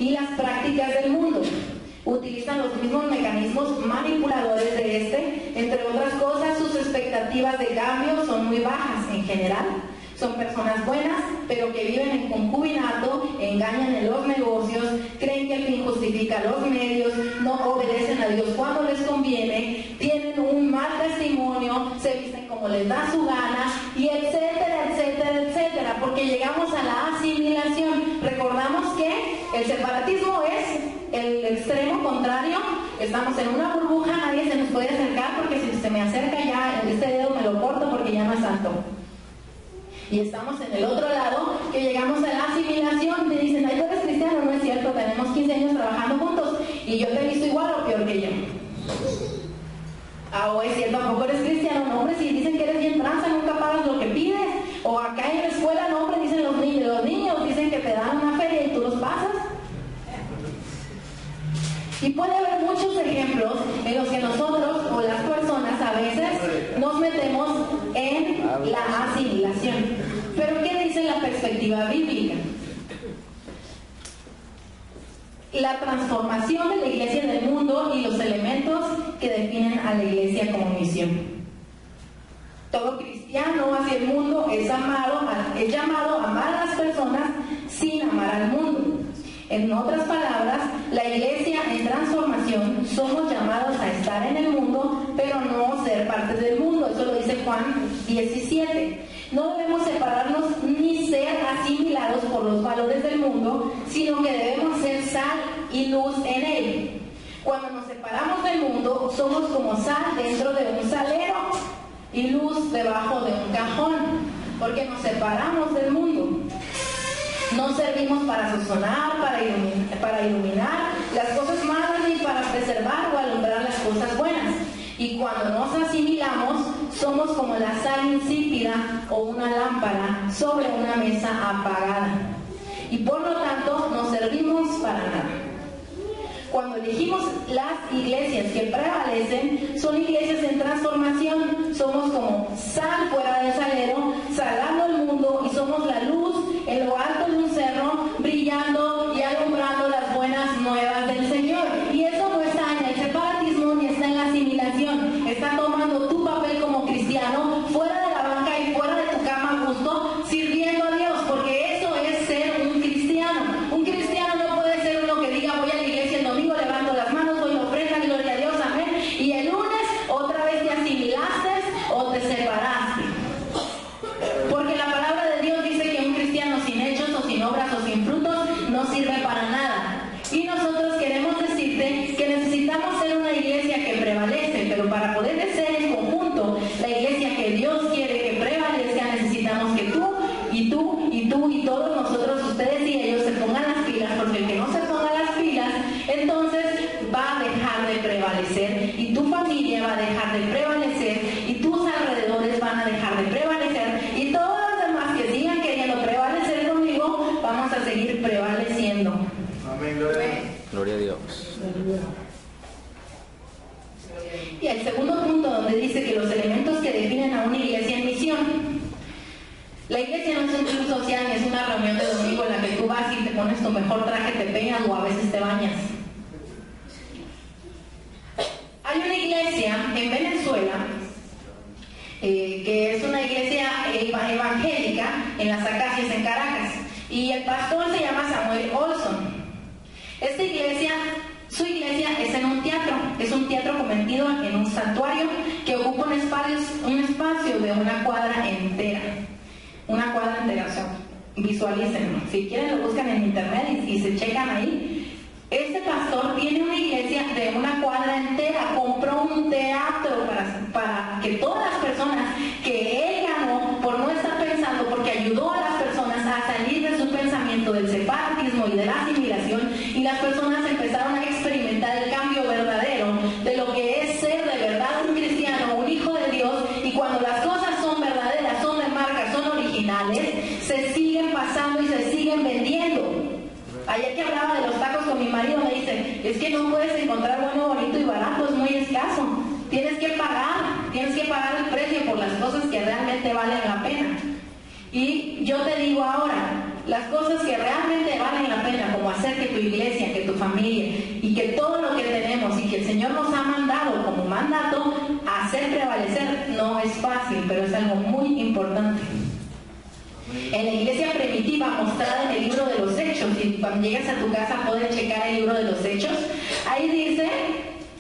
y las prácticas del mundo. Utilizan los mismos mecanismos manipuladores de este. Entre otras cosas, sus expectativas de cambio son muy bajas en general. Son personas buenas, pero que viven en concubinato, engañan en los negocios, creen que el fin justifica los medios, no obedecen a Dios cuando les conviene, tienen un mal testimonio, se visten como les da su gana, y etcétera, etcétera, etcétera, porque llegamos a la asimilación. Recordamos que el separatismo es el extremo contrario. Estamos en una burbuja, nadie se nos puede acercar, porque si se me acerca ya, este dedo me lo corto porque ya no es santo. Y estamos en el otro lado, que llegamos a la asimilación. Me dicen, ay, tú eres cristiano. No es cierto, tenemos 15 años trabajando juntos y yo te he visto igual o peor que yo. Ah, o es cierto, tampoco eres cristiano. No, hombre, si dicen que eres bien tranza, nunca pagas lo que pides. O acá en la escuela, no, hombre, dicen los niños dicen que te dan una feria y tú los pasas. Y puede haber muchos ejemplos en los que nosotros o las personas a veces nos metemos en la asimilación. Pero ¿qué dice la perspectiva bíblica? La transformación de la iglesia en el mundo y los elementos que definen a la iglesia como misión. Todo cristiano hacia el mundo es llamado a amar a las personas sin amar al mundo. En otras palabras, la iglesia en transformación somos llamados a estar en el mundo, pero no ser parte del mundo. Eso lo dice Juan 17. No debemos separarnos ni ser asimilados por los valores del mundo, sino que debemos ser sal y luz en él. Cuando nos separamos del mundo, somos como sal dentro de un salero y luz debajo de un cajón, porque nos separamos del mundo. No servimos para sazonar, para iluminar las cosas malas, ni para preservar o alumbrar las cosas buenas. Y cuando nos asimilamos, somos como la sal insípida o una lámpara sobre una mesa apagada. Y por lo tanto, no servimos para nada. Cuando elegimos las iglesias que prevalecen, son iglesias en transformación. Somos como sal fuera del salero, salando el mundo, y somos la luz en lo alto de un cerro, brillando y alumbrando las buenas nuevas del Señor. Y eso no está en el separatismo ni está en la asimilación. Está tomando tu papel como cristiano fuera de la banca y fuera de tu cama a gusto, sirviendo a Dios, porque eso es ser un cristiano. Un cristiano no puede ser uno que diga, voy a la iglesia el domingo, levanto las manos, doy la ofrenda, gloria a Dios, amén, y el lunes otra vez te asimilaste o te separaste. Porque la palabra de Dios dice que un cristiano sin hechos o sin obras o sin frutos no sirve para nada. Y nosotros queremos decirte que necesitamos ser una iglesia que prevalece, pero para poder ser en conjunto la iglesia que Dios quiere que prevalezca, necesitamos que tú y todos nosotros, ustedes y ellos, se pongan las pilas, porque el que no se ponga las pilas, entonces va a dejar de prevalecer, y tu familia va a dejar de prevalecer, y tus alrededores van a dejar de prevalecer, y todos los demás que sigan queriendo prevalecer conmigo, vamos a seguir prevaleciendo. Amén, gloria a Dios. Y el segundo punto, donde dice que los elementos que definen a una iglesia en misión. La iglesia no es un club social, ni es una reunión de domingo en la que tú vas y te pones tu mejor traje, te peinas o a veces te bañas. Hay una iglesia en Venezuela que es una iglesia evangélica en las Acacias, en Caracas, y el pastor se llama Samuel Olson. Esta iglesia, su iglesia es en un teatro, es un teatro convertido en un santuario que ocupa un espacio de una cuadra entera. Una cuadra entera, o sea, visualícenlo. Si quieren lo buscan en internet y se checan ahí. Este pastor tiene una iglesia de una cuadra entera, compró un teatro para que todas las personas que él ganó por no estar pensando, porque ayudó a las personas a salir de su pensamiento del separatismo y de la asimilación, y las personas empezaron a experimentar el cambio verdadero de lo que es ser de verdad un cristiano, un hijo de Dios, y cuando las cosas son verdaderas, son de marca, son originales, se siguen pasando y se siguen vendiendo. Ayer que hablaba de los tacos con mi marido me dice, es que no puedes encontrar bueno, bonito y barato, es muy escaso. Tienes que pagar el precio por las cosas que realmente valen la pena. Y yo te digo ahora, las cosas que realmente valen la pena, como hacer que tu iglesia, que tu familia y que todo lo que tenemos y que el Señor nos ha mandado como mandato a hacer prevalecer no es fácil, pero es algo muy importante. En la iglesia primitiva mostrada en el libro de los Hechos, y cuando llegues a tu casa puedes checar el libro de los Hechos, ahí dice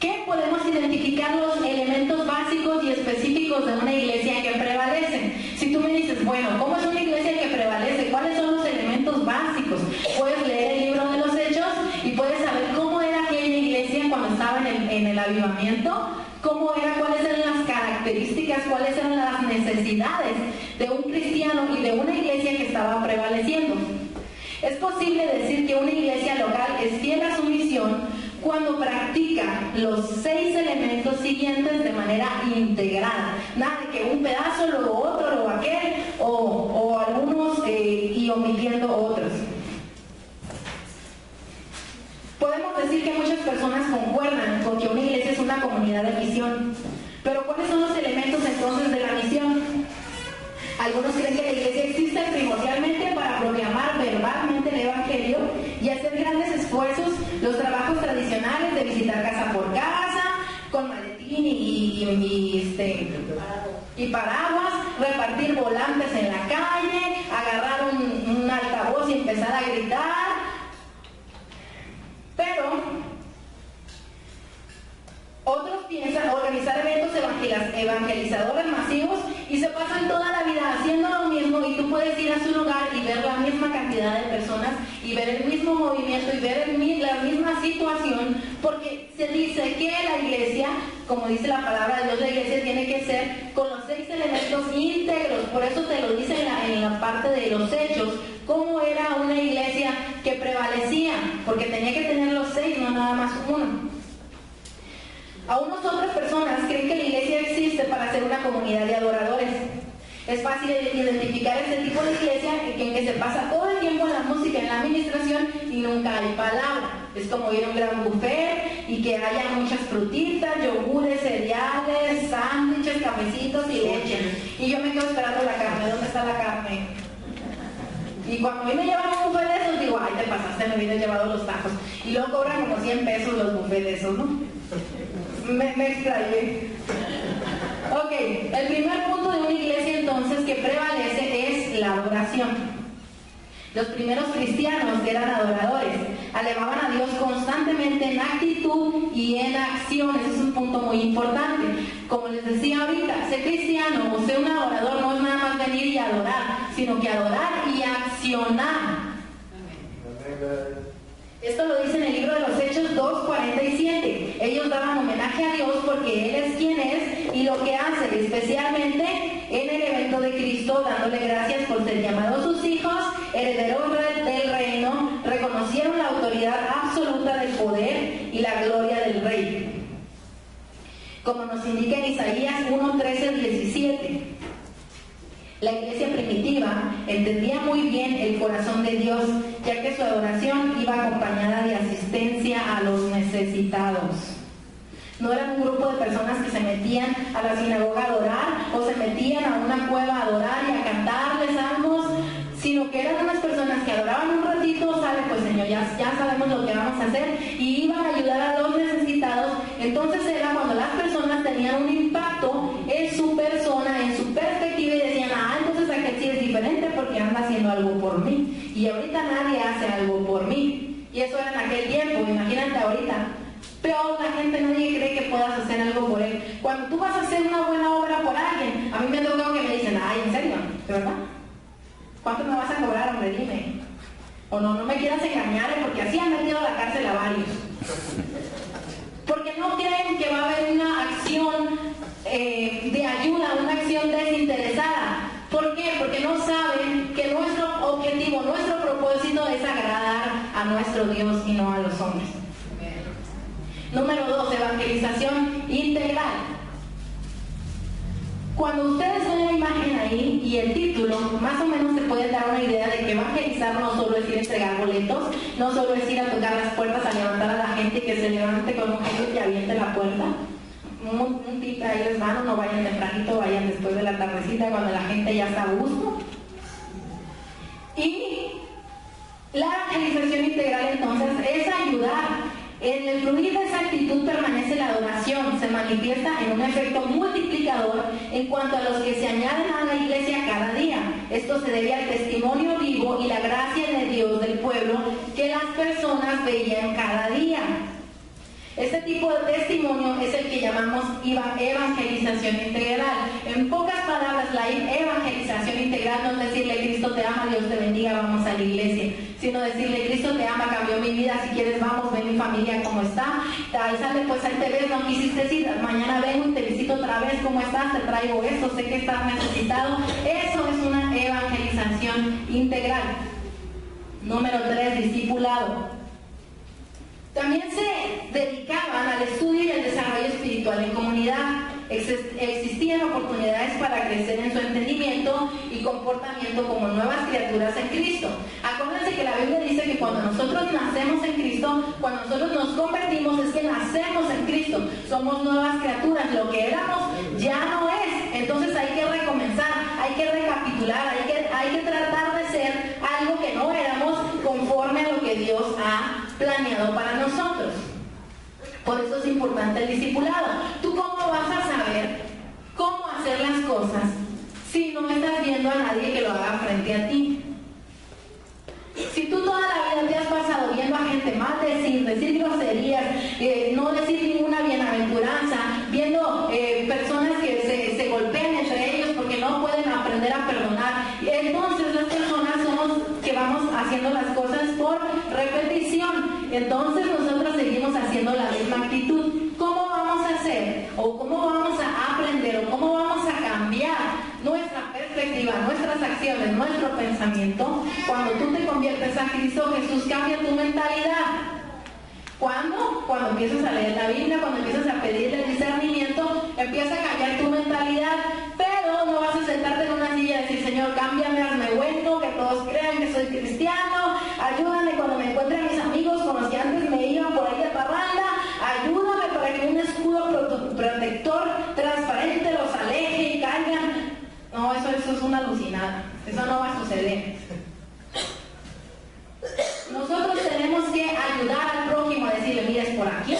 que podemos identificar los elementos básicos y específicos de una iglesia que prevalece. Si tú me dices, bueno, ¿cómo es una iglesia que prevalece? ¿Cuáles son los elementos básicos? Puedes leer el libro de los Hechos y puedes saber cómo era aquella iglesia cuando estaba en el avivamiento, cómo era, cuáles eran las características, cuáles eran las necesidades de un cristiano y de una iglesia que estaba prevaleciendo. Es posible decir que una iglesia local es fiel a su misión cuando practica los 6 elementos siguientes de manera integrada. Nada de que un pedazo, luego otro, luego aquel, o algunos y omitiendo otros. Podemos decir que muchas personas concuerdan con que una iglesia es una comunidad de misión. Pero ¿cuáles son los elementos entonces de la misión? Algunos creen que la iglesia existe primordialmente para proclamar verbalmente el evangelio y hacer grandes esfuerzos, los trabajos tradicionales de visitar casa por casa, con maletín y paraguas, repartir volantes en la calle, agarrar un altavoz y empezar a gritar. Pero otros piensan organizar eventos evangelizadores masivos y se pasan toda la vida haciendo lo mismo, y tú puedes ir a su lugar y ver la misma cantidad de personas y ver el mismo movimiento y ver la misma situación, porque se dice que la iglesia, como dice la palabra de Dios, la iglesia tiene que ser con los 6 elementos íntegros. Por eso te lo dice en la parte de los Hechos, cómo era una iglesia que prevalecía, porque tenía que tener los 6, no nada más uno. Aún otras personas creen que la iglesia existe para ser una comunidad de adoradores. Es fácil identificar este tipo de iglesia en que se pasa todo el tiempo en la música, en la administración y nunca hay palabra. Es como ir a un gran buffet y que haya muchas frutitas, yogures, cereales, sándwiches, cafecitos y leche. Y yo me quedo esperando la carne. ¿Dónde está la carne? Y cuando a mí me llevan un buffet de esos, digo, ay, te pasaste, me hubieras llevado los tacos. Y luego cobran como 100 pesos los buffets de esos, ¿no? Me extrañé. Ok, el primer punto de una iglesia entonces que prevalece es la adoración. Los primeros cristianos eran adoradores, alababan a Dios constantemente en actitud y en acción. Ese es un punto muy importante. Como les decía ahorita, ser cristiano o ser un adorador no es nada más venir y adorar, sino que adorar y accionar. Esto lo dice en el libro de los Hechos 2:47. Ellos daban homenaje a Dios porque Él es quien es y lo que hace, especialmente en el evento de Cristo, dándole gracias por ser llamados sus hijos, herederos del reino, reconocieron la autoridad absoluta del poder y la gloria del Rey. Como nos indica en Isaías 1:13-17. La iglesia primitiva entendía muy bien el corazón de Dios, ya que su adoración iba acompañada de asistencia a los necesitados. No eran un grupo de personas que se metían a la sinagoga a adorar o se metían a una cueva a adorar y a cantarles salmos, sino que eran unas personas que adoraban un ratito, ¿sabe? Pues Señor, ya sabemos lo que vamos a hacer, y iban a ayudar a los necesitados. Entonces era cuando las personas tenían un impacto en su persona, en su perspectiva, y decían, entonces aquel sí es diferente porque anda haciendo algo por mí, y ahorita nadie hace algo por mí. Y eso era en aquel tiempo. Imagínate ahorita, peor, la gente, nadie cree que puedas hacer algo por él. Cuando tú vas a hacer una buena obra por alguien, a mí me ha tocado que me dicen, ¿en serio? ¿De verdad? ¿Cuánto me vas a cobrar, hombre? Dime. O no me quieras engañar, porque así han metido a la cárcel a varios. Porque no creen que va a haber una acción de ayuda, una acción desinteresada. ¿Por qué? Porque no saben que nuestro objetivo, nuestro propósito es agradar a nuestro Dios y no a los hombres. Número 2, evangelización integral. Cuando ustedes ven la imagen ahí y el título, más o menos se pueden dar una idea de que evangelizar no solo es ir a entregar boletos, no solo es ir a tocar las puertas, a levantar a la gente y que se levante con un gesto y aviente la puerta. Un tip ahí les van, no vayan tempranito, vayan después de la tardecita cuando la gente ya está a gusto. Y la evangelización integral entonces es pertenece la adoración se manifiesta en un efecto multiplicador en cuanto a los que se añaden a la iglesia cada día. Esto se debe al testimonio vivo y la gracia de Dios del pueblo que las personas veían cada día. Este tipo de testimonio es el que llamamos evangelización integral. En pocas palabras, la evangelización integral no es decirle Cristo te ama, Dios te bendiga, vamos a la iglesia, sino decirle Cristo te ama, cambió mi vida, si quieres vamos, ven mi familia cómo está, ahí sale, pues ahí te ves, no quisiste ir, mañana vengo y te visito otra vez, ¿cómo estás? Te traigo esto, sé que estás necesitado. Eso es una evangelización integral. Número 3, discipulado. También se dedicaban al estudio y al desarrollo espiritual en comunidad. Existían oportunidades para crecer en su entendimiento y comportamiento como nuevas criaturas en Cristo. Acuérdense que la Biblia dice que cuando nosotros nacemos en Cristo, cuando nosotros nos convertimos, es que nacemos en Cristo. Somos nuevas criaturas. Lo que éramos ya no es. Entonces hay que recomenzar, hay que recapitular, hay que tratar de ser algo que no éramos conforme a lo que Dios ha planeado para nosotros. Por eso es importante el discipulado. ¿Tú cómo vas a saber cómo hacer las cosas si no estás viendo a nadie que lo haga frente a ti? Si tú toda la vida te has pasado viendo a gente maldecir, decir groserías, no decir ninguna bienaventuranza, viendo personas que se golpean entre ellos porque no pueden aprender a perdonar, entonces las personas somos que vamos haciendo las cosas por repetición. Entonces nosotros seguimos haciendo la misma actitud. ¿Cómo vamos a hacer? ¿O cómo vamos a aprender? ¿O cómo vamos a cambiar nuestra perspectiva, nuestras acciones, nuestro pensamiento? Cuando tú te conviertes a Cristo Jesús, cambia tu mentalidad. ¿Cuándo? Cuando empiezas a leer la Biblia, cuando empiezas a pedirle discernimiento, empieza a cambiar tu mentalidad. Pero no vas a sentarte en una silla y decir, Señor, cámbiame, hazme bueno, que todos crean que soy cristiano, ayúdame cuando me encuentre a mis amigos con los que antes me iban por ahí de parranda, ayúdame para que un escudo protector transparente los aleje y caigan. No, eso es una alucinada, eso no va a suceder. Nosotros tenemos que ayudar al prójimo a decirle, mira, es por aquí.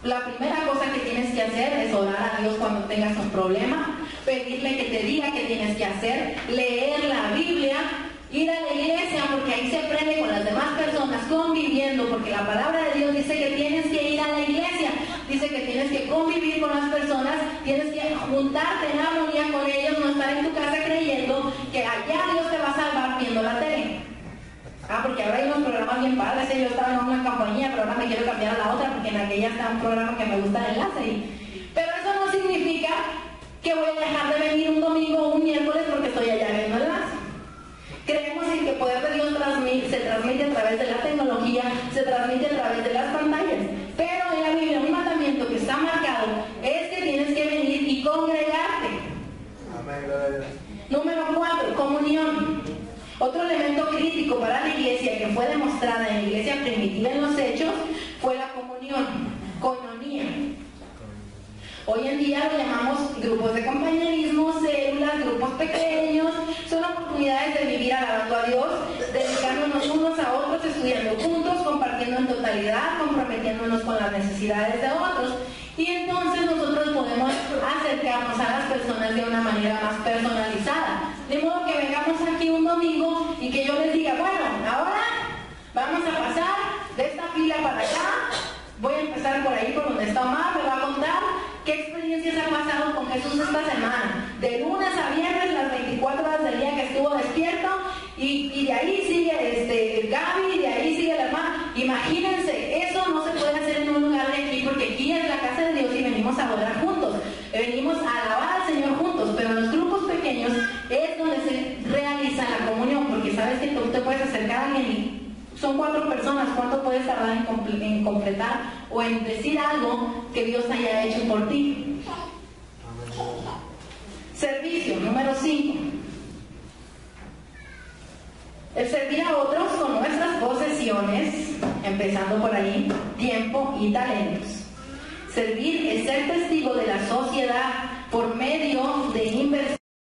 La primera cosa que tienes que hacer es orar a Dios cuando tengas un problema, pedirle que te diga qué tienes que hacer, leer la Biblia, ir a la iglesia, porque ahí se aprende con las demás personas, conviviendo, porque la palabra de Dios dice que tienes que ir a la iglesia, dice que tienes que convivir con las personas, tienes que juntarte en armonía con ellos, no estar en tu casa creyendo que allá Dios te va a salvar viendo la tele. Porque ahora hay unos programas bien padres, yo estaba en una compañía, pero ahora me quiero cambiar a la otra, porque en aquella está un programa que me gusta de enlace. Pero eso no significa que voy a dejar de venir un domingo o un miércoles porque estoy allá viendo enlace. Creemos en que el poder de Dios se transmite a través de la tecnología, se transmite a través de las pantallas. Pero en la Biblia un mandamiento que está marcado es que tienes que venir y congregarte. Amén. Número 4, comunión. Otro elemento crítico para la iglesia que fue demostrada en la iglesia primitiva en los Hechos fue la comunión, coinonía. Hoy en día lo llamamos grupos de compañerismo, células, grupos pequeños. Son oportunidades de vivir alabando a Dios, dedicándonos unos a otros, estudiando juntos, compartiendo en totalidad, comprometiéndonos con las necesidades de otros. Y entonces nosotros podemos acercarnos a las personas de una manera más personalizada. De modo que vengamos aquí un domingo y que yo les diga, bueno, ahora vamos a pasar de esta fila para acá. Voy a empezar por ahí, por donde está Omar, me va a contar qué experiencias ha pasado con Jesús esta semana. De lunes a viernes, las 24 horas del día que estuvo despierto, y de ahí sigue Gaby, de ahí sigue la hermana. Imagínense, eso no se puede hacer en un lugar de aquí, porque aquí es la casa de Dios y venimos a adorar juntos. Venimos a alabar al Señor juntos, pero en los grupos pequeños es donde se realiza la comunión, porque sabes que tú te puedes acercar a alguien y son 4 personas, ¿cuánto puedes tardar en completar o en decir algo que Dios haya hecho por ti? Servicio, número 5. El servir a otros con nuestras posesiones, empezando por ahí, tiempo y talentos. Servir es ser testigo de la sociedad por medio de inversión